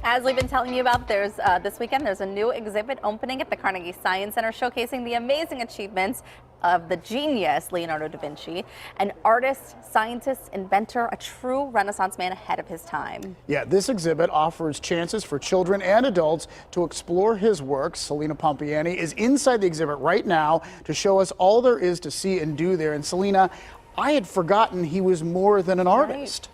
As we've been telling you about, this weekend there's a new exhibit opening at the Carnegie Science Center showcasing the amazing achievements of the genius Leonardo da Vinci, an artist, scientist, inventor, a true Renaissance man ahead of his time. Yeah, this exhibit offers chances for children and adults to explore his work. Celina Pompeani is inside the exhibit right now to show us all there is to see and do there. And Celina, I had forgotten he was more than an artist.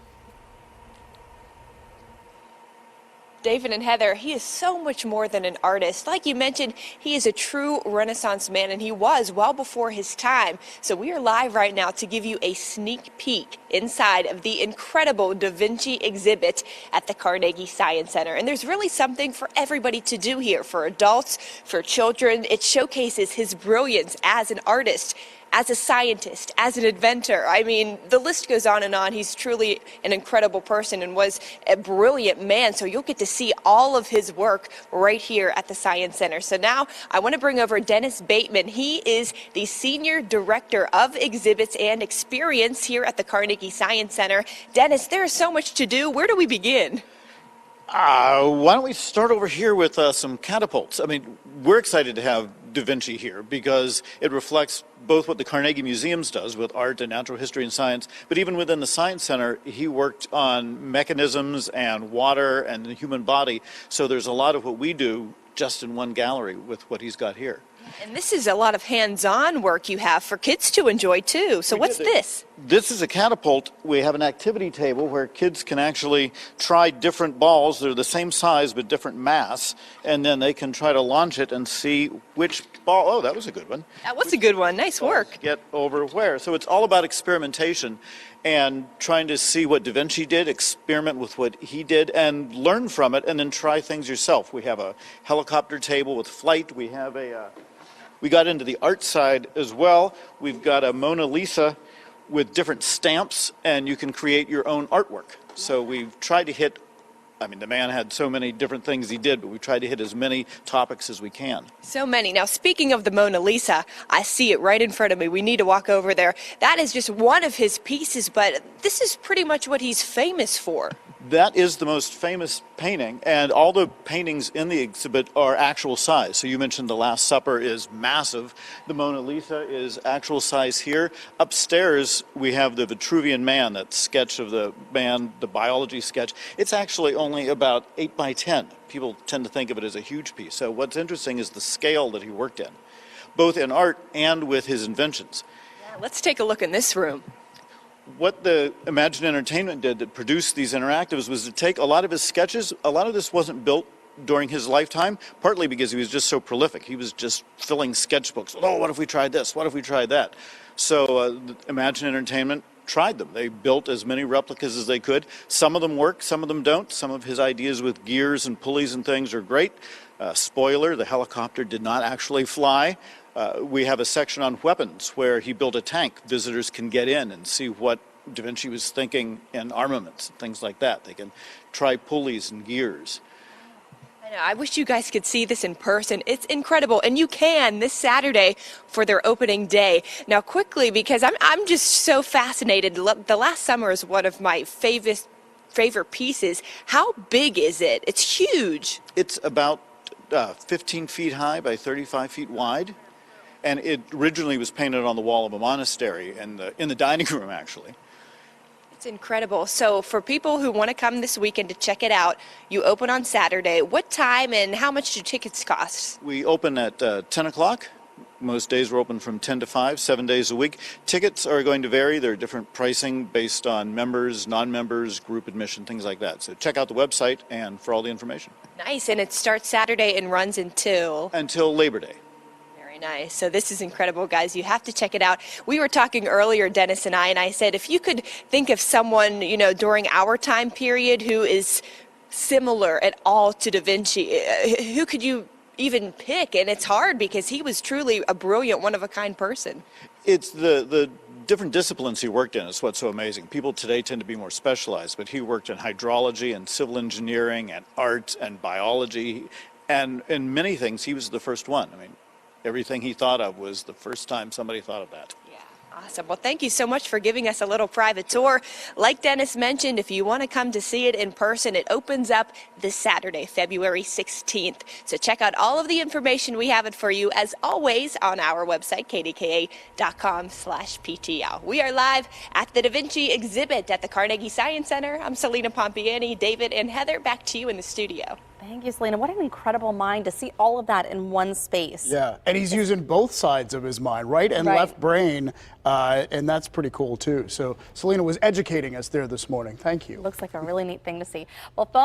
David and Heather, he is so much more than an artist. Like you mentioned, he is a true Renaissance man, and he was well before his time. So we are live right now to give you a sneak peek inside of the incredible Da Vinci exhibit at the Carnegie Science Center. And there's really something for everybody to do here, for adults, for children. It showcases his brilliance as an artist, as a scientist, as an inventor. I mean, the list goes on and on. He's truly an incredible person and was a brilliant man. So you'll get to see all of his work right here at the Science Center. So now I want to bring over Dennis BATEMAN. He is the Senior Director of Exhibits and Experience here at the Carnegie Science Center. Dennis, there is so much to do. Where do we begin? Why don't we start over here with some catapults? I mean, we're excited to have Da Vinci here because it reflects both what the Carnegie Museums does with art and natural history and science, but even within the Science Center, he worked on mechanisms and water and the human body. So there's a lot of what we do just in one gallery with what he's got here. And this is a lot of hands-on work you have for kids to enjoy too. So what's this? This is a catapult. We have an activity table where kids can actually try different balls. They're the same size but different mass, and then they can try to launch it and see which ball. Oh, that was a good one. That was a good one. Nice work. Get over where. So it's all about experimentation and trying to see what Da Vinci did, experiment with what he did, and learn from it, and then try things yourself. We have a helicopter table with flight. We have we got into the art side as well. We've got a Mona Lisa with different stamps, and you can create your own artwork. So we've tried to hit, I mean, the man had so many different things he did, but we tried to hit as many topics as we can. So many. Now, speaking of the Mona Lisa, I see it right in front of me. We need to walk over there. That is just one of his pieces, but this is pretty much what he's famous for. That is the most famous painting, and all the paintings in the exhibit are actual size. So you mentioned the Last Supper is massive. The Mona Lisa is actual size here. Upstairs, we have the Vitruvian Man, that sketch of the man, the biology sketch. It's actually only about 8 by 10. People tend to think of it as a huge piece. So what's interesting is the scale that he worked in, both in art and with his inventions. Yeah, let's take a look in this room. What the Imagine Entertainment did that produced these interactives was to take a lot of his sketches. A lot of this wasn't built during his lifetime, partly because he was just so prolific. He was just filling sketchbooks. Oh, what if we tried this? What if we tried that? So Imagine Entertainment tried them. They built as many replicas as they could. Some of them work, some of them don't. Some of his ideas with gears and pulleys and things are great. Spoiler, the helicopter did not actually fly. We have a section on weapons where he built a tank. Visitors can get in and see what Da Vinci was thinking in armaments and things like that. They can try pulleys and gears. I know, I wish you guys could see this in person. It's incredible, and you can this Saturday for their opening day. Now, quickly, because I'm just so fascinated. The Last Summer is one of my favorite pieces. How big is it? It's huge. It's about 15 feet high by 35 feet wide. And it originally was painted on the wall of a monastery in the dining room, actually. It's incredible. So for people who want to come this weekend to check it out, you open on Saturday. What time and how much do tickets cost? We open at 10 o'clock. Most days we're open from 10 to 5, 7 days a week. Tickets are going to vary. There are different pricing based on members, non-members, group admission, things like that. So check out the website and for all the information. Nice. And it starts Saturday and runs until Labor Day. Nice. So this is incredible, guys. You have to check it out. We were talking earlier, Dennis and I said, if you could think of someone, you know, during our time period who is similar at all to Da Vinci, who could you even pick? And it's hard because he was truly a brilliant, one-of-a-kind person. It's the different disciplines he worked in is what's so amazing. People today tend to be more specialized, but he worked in hydrology and civil engineering and art and biology. And in many things, he was the first one. I mean, everything he thought of was the first time somebody thought of that. Yeah. Awesome. Well, thank you so much for giving us a little private tour. Like Dennis mentioned, if you want to come to see it in person, it opens up this Saturday, February 16th. So check out all of the information we have it for you, as always, on our website, kdka.com/PTL. We are live at the Da Vinci exhibit at the Carnegie Science Center. I'm Celina Pompeani. David and Heather, back to you in the studio. Thank you, Celina. What an incredible mind to see all of that in one space. Yeah, and he's using both sides of his mind, right and left brain, and that's pretty cool too. So Celina was educating us there this morning. Thank you. Looks like a really neat thing to see. Well, phone